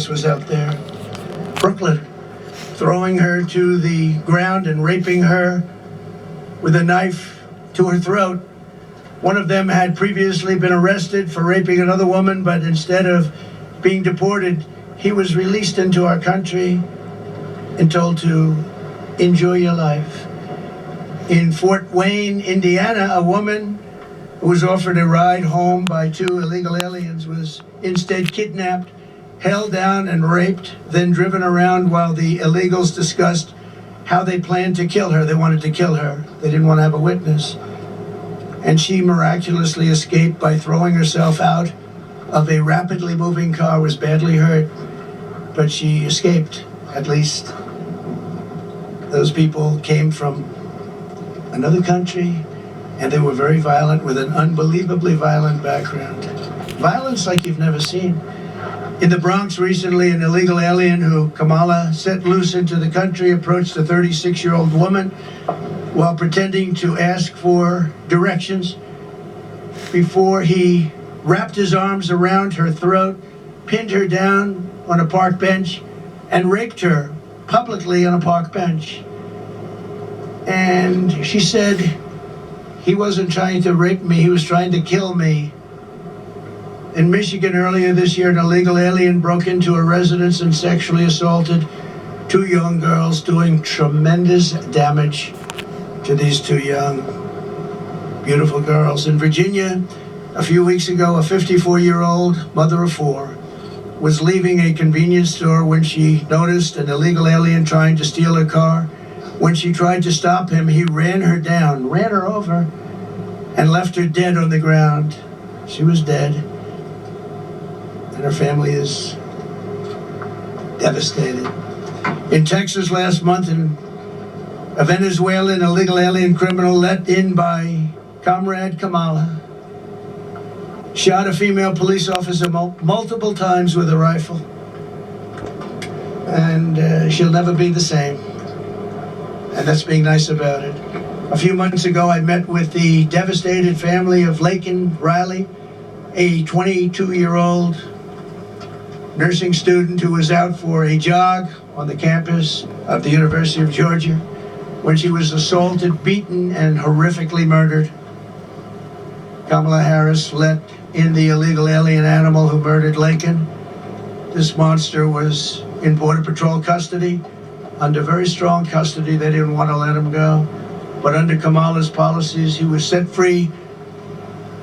was out there, Brooklyn, throwing her to the ground and raping her with a knife to her throat. One of them had previously been arrested for raping another woman, but instead of being deported, he was released into our country and told to enjoy your life. In Fort Wayne, Indiana, a woman who was offered a ride home by two illegal aliens was instead kidnapped, held down and raped, then driven around while the illegals discussed how they planned to kill her. They wanted to kill her. They didn't want to have a witness. And she miraculously escaped by throwing herself out of a rapidly moving car, was badly hurt, but she escaped. At least those people came from another country, and they were very violent, with an unbelievably violent background. Violence like you've never seen. In the Bronx recently, an illegal alien who Kamala set loose into the country approached a 36-year-old woman while pretending to ask for directions before he wrapped his arms around her throat, pinned her down on a park bench, and raped her publicly on a park bench. And she said, he wasn't trying to rape me, he was trying to kill me. In Michigan earlier this year, an illegal alien broke into a residence and sexually assaulted two young girls, doing tremendous damage to these two young, beautiful girls. In Virginia, a few weeks ago, a 54-year-old mother of four was leaving a convenience store when she noticed an illegal alien trying to steal her car. When she tried to stop him, he ran her down, ran her over, and left her dead on the ground. She was dead. And her family is devastated. In Texas last month, a Venezuelan illegal alien criminal let in by Comrade Kamala shot a female police officer multiple times with a rifle. And she'll never be the same. And that's being nice about it. A few months ago, I met with the devastated family of Laken Riley, a 22-year-old nursing student who was out for a jog on the campus of the University of Georgia when she was assaulted, beaten, and horrifically murdered. Kamala Harris let in the illegal alien animal who murdered Laken. This monster was in Border Patrol custody, under very strong custody. They didn't want to let him go. But under Kamala's policies, he was set free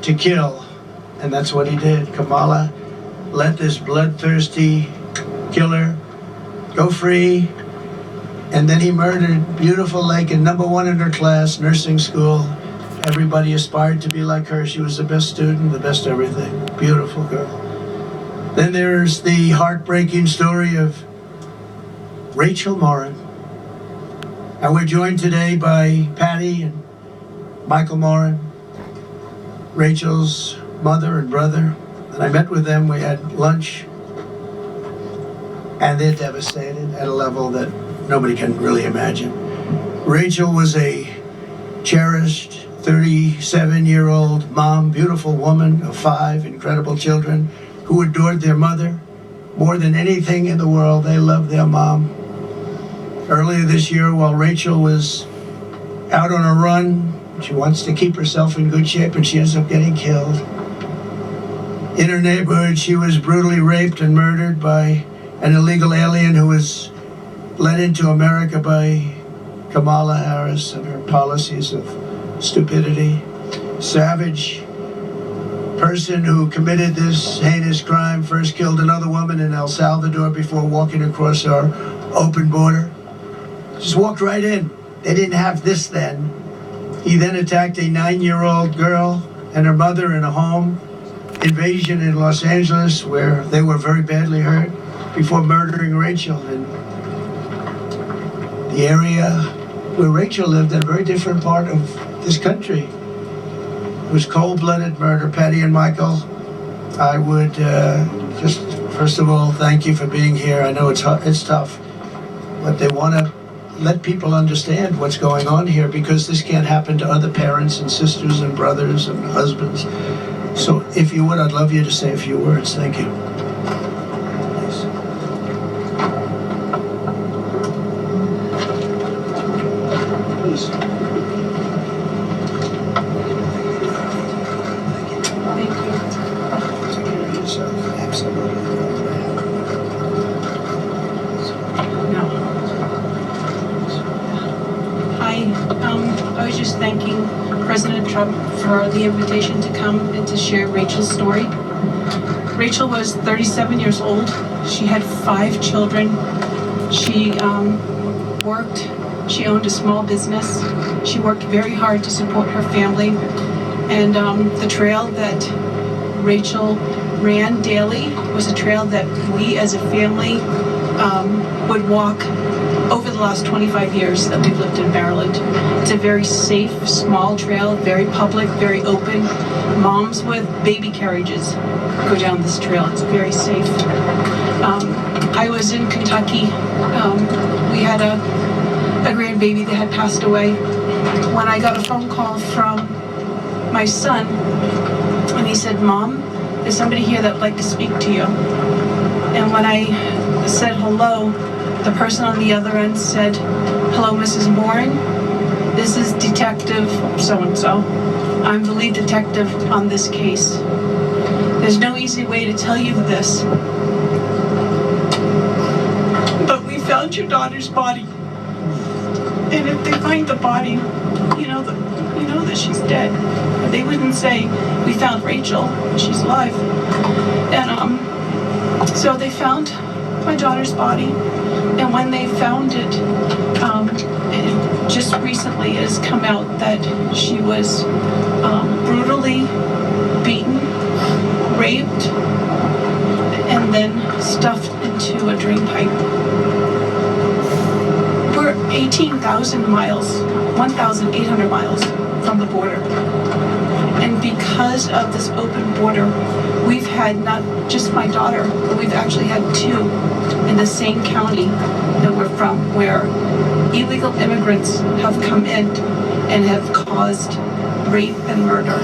to kill. And that's what he did. Kamala let this bloodthirsty killer go free, and then he murdered beautiful Laken, #1 in her class, nursing school. Everybody aspired to be like her. She was the best student, the best everything. Beautiful girl. Then there's the heartbreaking story of Rachel Morin. And we're joined today by Patty and Michael Morin, Rachel's mother and brother. And I met with them, we had lunch, and they're devastated at a level that nobody can really imagine. Rachel was a cherished 37-year-old mom, beautiful woman of 5 incredible children who adored their mother more than anything in the world. They loved their mom. Earlier this year, while Rachel was out on a run, she wants to keep herself in good shape, and she ends up getting killed. In her neighborhood, she was brutally raped and murdered by an illegal alien who was led into America by Kamala Harris and her policies of stupidity. Savage person who committed this heinous crime first killed another woman in El Salvador before walking across our open border. Just walked right in. They didn't have this then. He then attacked a 9-year-old girl and her mother in a home invasion in Los Angeles where they were very badly hurt before murdering Rachel. And the area where Rachel lived in a very different part of this country. It was cold-blooded murder. Patty and Michael, I would just, first of all, thank you for being here. I know it's tough, but they want to let people understand what's going on here, because this can't happen to other parents and sisters and brothers and husbands. So if you would, I'd love you to say a few words. Thank you. Please. President Trump for the invitation to come and to share Rachel's story. Rachel was 37 years old. She had 5 children. She worked. She owned a small business. She worked very hard to support her family. And the trail that Rachel ran daily was a trail that we as a family would walk over the last 25 years that we've lived in Maryland. It's a very safe, small trail, very public, very open. Moms with baby carriages go down this trail. It's very safe. I was in Kentucky. We had a grandbaby that had passed away. When I got a phone call from my son, and he said, "Mom, there's somebody here that would like to speak to you." And when I said hello, the person on the other end said, "Hello, Mrs. Morin. This is Detective so-and-so. I'm the lead detective on this case. There's no easy way to tell you this, but we found your daughter's body. And if they find the body, you know that she's dead. They wouldn't say, 'We found Rachel, she's alive.'" And so they found my daughter's body. And when they found it, it just recently has come out that she was brutally beaten, raped, and then stuffed into a drain pipe. We're 18,000 miles, 1,800 miles from the border. And because of this open border, we've had not just my daughter, but we've actually had 2 in the same county that we're from, where illegal immigrants have come in and have caused rape and murder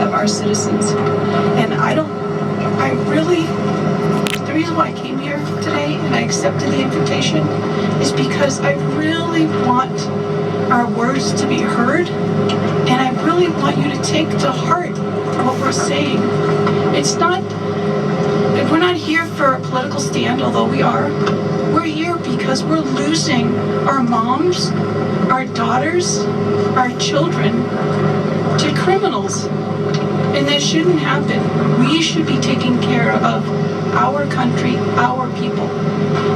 of our citizens. And the reason why I came here today and I accepted the invitation is because I really want our words to be heard, and I really want you to take to heart what we're saying. We're not here for a political stand, although we are. We're here because we're losing our moms, our daughters, our children to criminals. And that shouldn't happen. We should be taking care of our country, our people.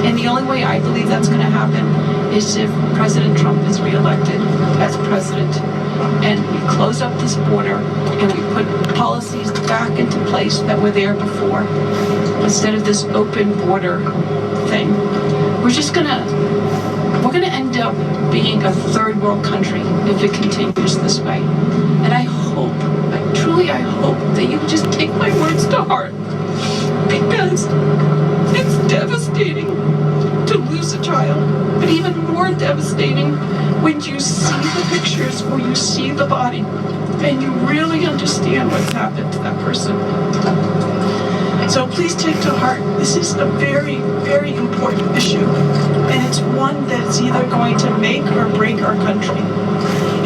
And the only way I believe that's going to happen is if President Trump is reelected as president, and we close up this border and we put policies back into place that were there before, instead of this open border thing. We're gonna end up being a third world country if it continues this way. And I truly hope that you just take my words to heart, because it's devastating to lose a child, but even more devastating when you see the pictures or you see the body and you really understand what's happened to that person. So please take to heart, this is a very, very important issue, and it's one that's either going to make or break our country.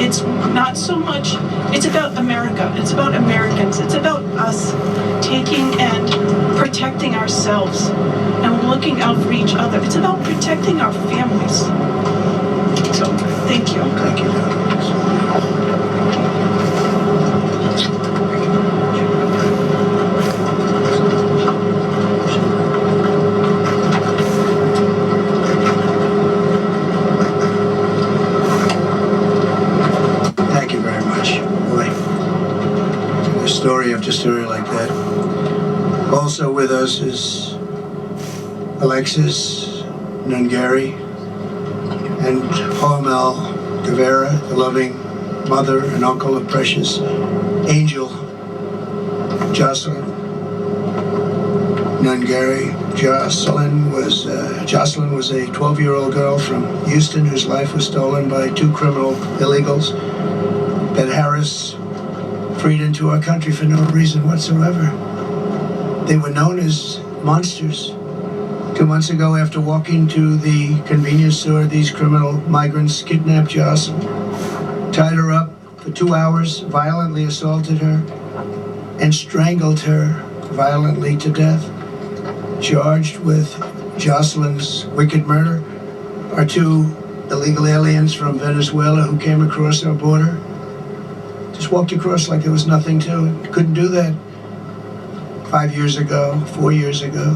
It's not so much, it's about America, it's about Americans, it's about us taking and protecting ourselves and looking out for each other. It's about protecting our families. So, thank you. Thank you. Thank you very much. Boy, a story like that. Also with us is Alexis Nungari and Homel Guevara, the loving mother and uncle of precious angel Jocelyn Nungari. Jocelyn was a 12-year-old girl from Houston whose life was stolen by 2 criminal illegals that Harris freed into our country for no reason whatsoever. They were known as monsters. 2 months ago, after walking to the convenience store, these criminal migrants kidnapped Jocelyn, tied her up for 2 hours, violently assaulted her, and strangled her violently to death. Charged with Jocelyn's wicked murder are 2 illegal aliens from Venezuela who came across our border Just walked across like there was nothing to it. Couldn't do that 5 years ago, 4 years ago.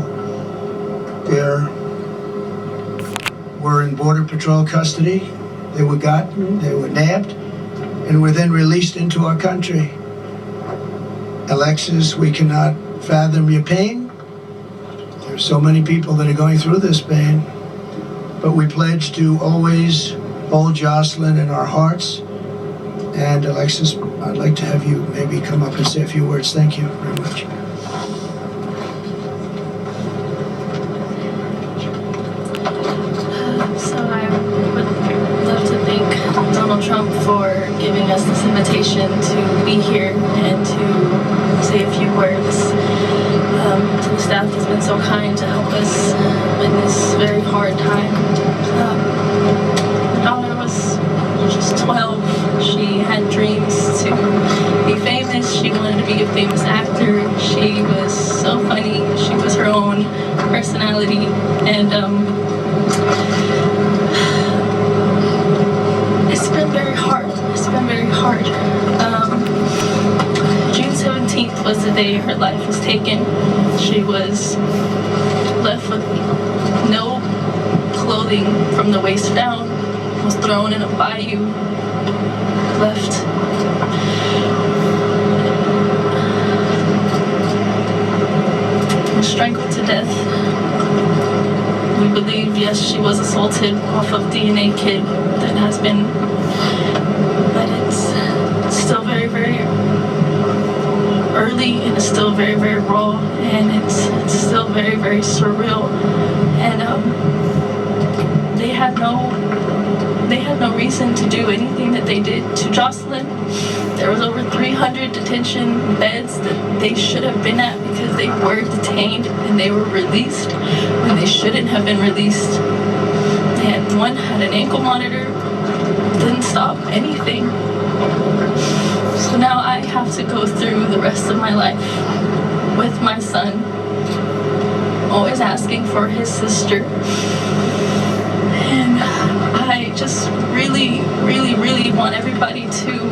They were in Border Patrol custody. They were gotten, they were nabbed, and were then released into our country. Alexis, we cannot fathom your pain. There are so many people that are going through this pain. But we pledge to always hold Jocelyn in our hearts. And Alexis, I'd like to have you maybe come up and say a few words. Thank you very much. So I would love to thank Donald Trump for giving us this invitation to be here and to say a few words to the staff that's been so kind to help us in this very hard time. My daughter was just 12. She had dreams to be famous. She wanted to be a famous actor. She was so funny. She was her own personality. And it's been very hard. It's been very hard. June 17th was the day her life was taken. She was left with no clothing from the waist down, was thrown in a bayou, left strangled to death. We believe, yes, she was assaulted off of DNA kit that has been, but it's still very, very early, and it's still very, very raw, and it's still very, very surreal. And they had no reason to do anything that they did to Jocelyn. There was over 300 detention beds that they should have been at because they were detained and they were released when they shouldn't have been released. And one had an ankle monitor, didn't stop anything. So now I have to go through the rest of my life with my son, always asking for his sister. And I just really, really, really want everybody to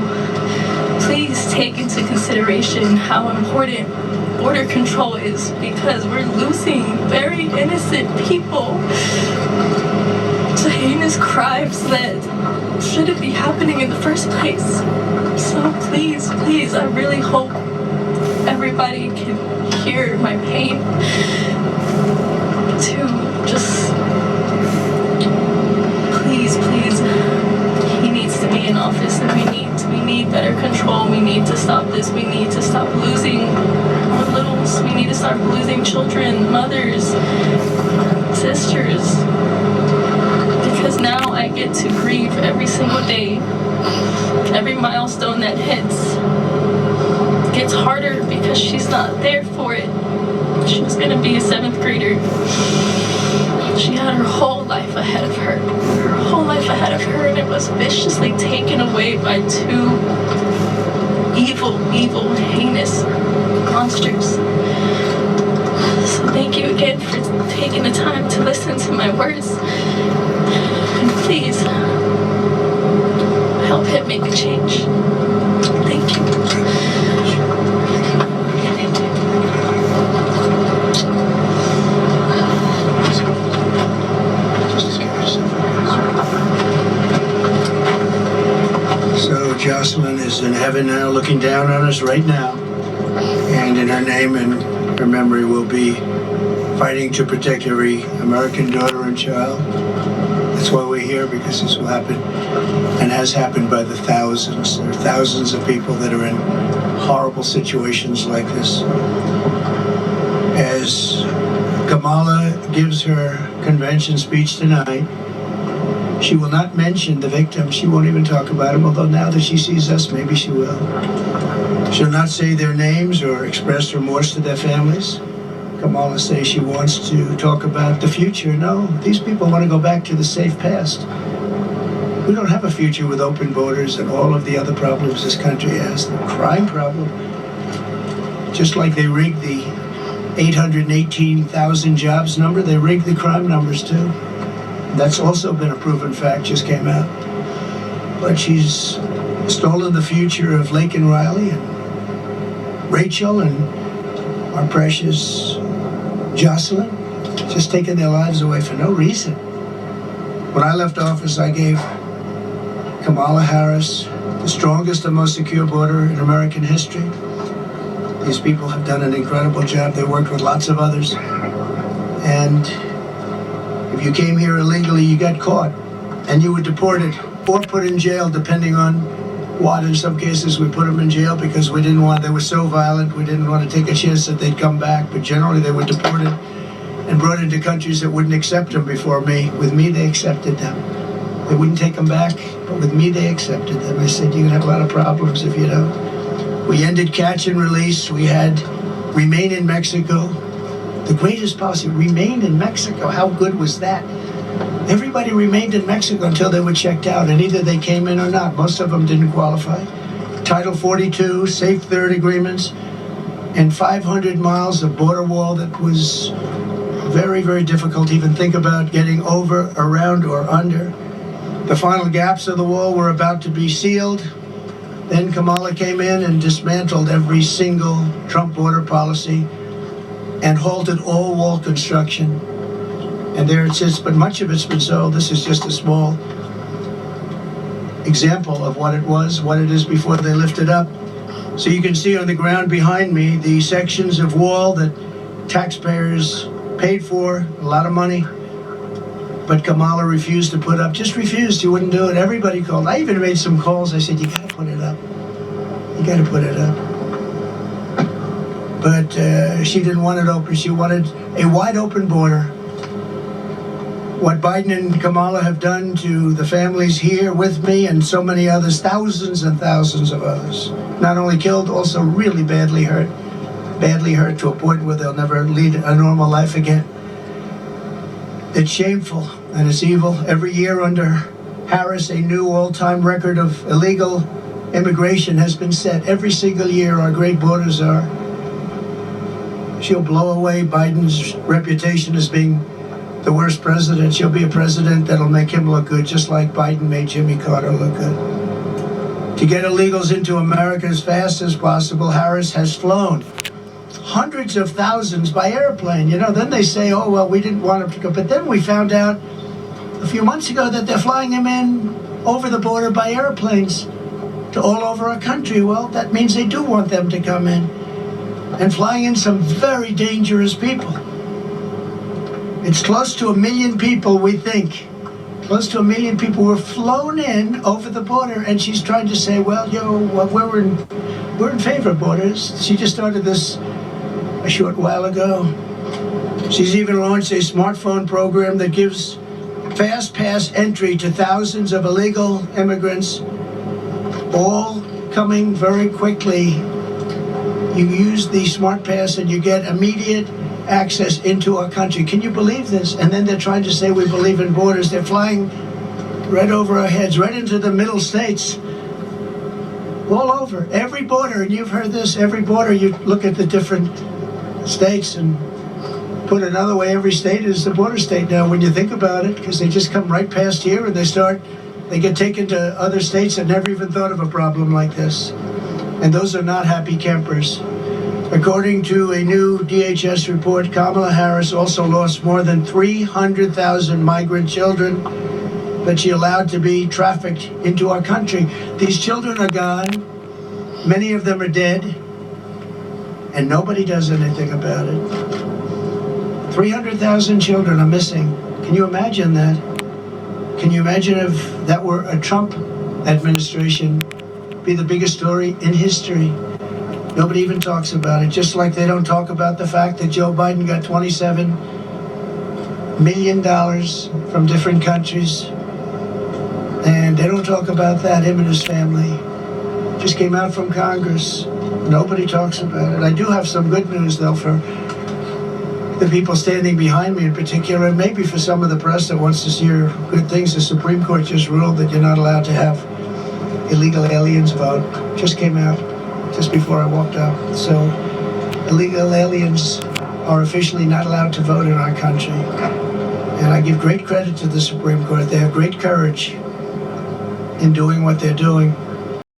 please take into consideration how important border control is, because we're losing very innocent people to heinous crimes that shouldn't be happening in the first place. So please, please, I really hope everybody can hear my pain to just please, he needs to be in office, and we need better control. We need to stop this. We need to stop losing our littles. We need to start losing children, mothers, sisters. Because now I get to grieve every single day. Every milestone that hits gets harder because she's not there for it. She was gonna be a 7th grader. She had her whole life ahead of her. And it was viciously taken away by 2 evil, heinous monsters. So thank you again for taking the time to listen to my words. And please, help him make a change. Thank you. So Jocelyn is in heaven now, looking down on us right now. And in her name and her memory, we'll be fighting to protect every American daughter and child. That's why we're here, because this will happen and has happened by the thousands. There are thousands of people that are in horrible situations like this. As Kamala gives her convention speech tonight, she will not mention the victims. She won't even talk about them, although now that she sees us, maybe she will. She'll not say their names or express remorse to their families. Kamala says she wants to talk about the future. No, these people want to go back to the safe past. We don't have a future with open borders and all of the other problems this country has. The crime problem, just like they rigged the 818,000 jobs number, they rigged the crime numbers too. That's also been a proven fact, just came out. But she's stolen the future of Lake and Riley and Rachel and our precious Jocelyn, just taking their lives away for no reason. When I left office, I gave Kamala Harris the strongest and most secure border in American history. These people have done an incredible job. They worked with lots of others. And if you came here illegally, you got caught and you were deported or put in jail, depending on what. In some cases, we put them in jail because we didn't want, they were so violent, we didn't want to take a chance that they'd come back. But generally, they were deported and brought into countries that wouldn't accept them before me. With me, they accepted them. They wouldn't take them back, but with me, they accepted them. I said, you're going to have a lot of problems if you don't. We ended catch and release. We had remain in Mexico. The greatest policy, remain in Mexico. How good was that? Everybody remained in Mexico until they were checked out, and either they came in or not. Most of them didn't qualify. Title 42, Safe Third agreements, and 500 miles of border wall that was very, very difficult to even think about getting over, around, or under. The final gaps of the wall were about to be sealed. Then Kamala came in and dismantled every single Trump border policy and halted all wall construction. And there it sits, but much of it's been sold. This is just a small example of what it was, what it is before they lift it up. So you can see on the ground behind me the sections of wall that taxpayers paid for, a lot of money. But Kamala refused to put up, just refused. She wouldn't do it. Everybody called. I even made some calls. I said, you got to put it up. You got to put it up. But she didn't want it open. She wanted a wide open border. What Biden and Kamala have done to the families here with me and so many others, thousands and thousands of others, not only killed, also really badly hurt to a point where they'll never lead a normal life again. It's shameful and it's evil. Every year under Harris, a new all-time record of illegal immigration has been set. Every single year our great borders are. She'll blow away Biden's reputation as being the worst president. She'll be a president that'll make him look good, just like Biden made Jimmy Carter look good. To get illegals into America as fast as possible, Harris has flown hundreds of thousands by airplane. You know, then they say, oh, well, we didn't want them to go. But then we found out a few months ago that they're flying them in over the border by airplanes to all over our country. Well, that means they do want them to come in. And flying in some very dangerous people. It's close to 1 million people, we think. Close to 1 million people were flown in over the border, and she's trying to say, well, we're in favor of borders. She just started this a short while ago. She's even launched a smartphone program that gives fast pass entry to thousands of illegal immigrants, all coming very quickly. You use the smart pass and you get immediate access into our country. Can you believe this? And then they're trying to say we believe in borders. They're flying right over our heads, right into the middle states. All over, every border, and you've heard this, every border, you look at the different states and put another way, every state is a border state now when you think about it, because they just come right past here and they get taken to other states that never even thought of a problem like this. And those are not happy campers. According to a new DHS report, Kamala Harris also lost more than 300,000 migrant children that she allowed to be trafficked into our country. These children are gone. Many of them are dead. And nobody does anything about it. 300,000 children are missing. Can you imagine that? Can you imagine if that were a Trump administration? Be the biggest story in history. Nobody even talks about it, just like they don't talk about the fact that Joe Biden got $27 million from different countries. And they don't talk about that, him and his family. Just came out from Congress. Nobody talks about it. I do have some good news, though, for the people standing behind me in particular, and maybe for some of the press that wants to hear good things. The Supreme Court just ruled that you're not allowed to have illegal aliens vote. Just came out just before I walked out. So illegal aliens are officially not allowed to vote in our country. And I give great credit to the Supreme Court. They have great courage in doing what they're doing.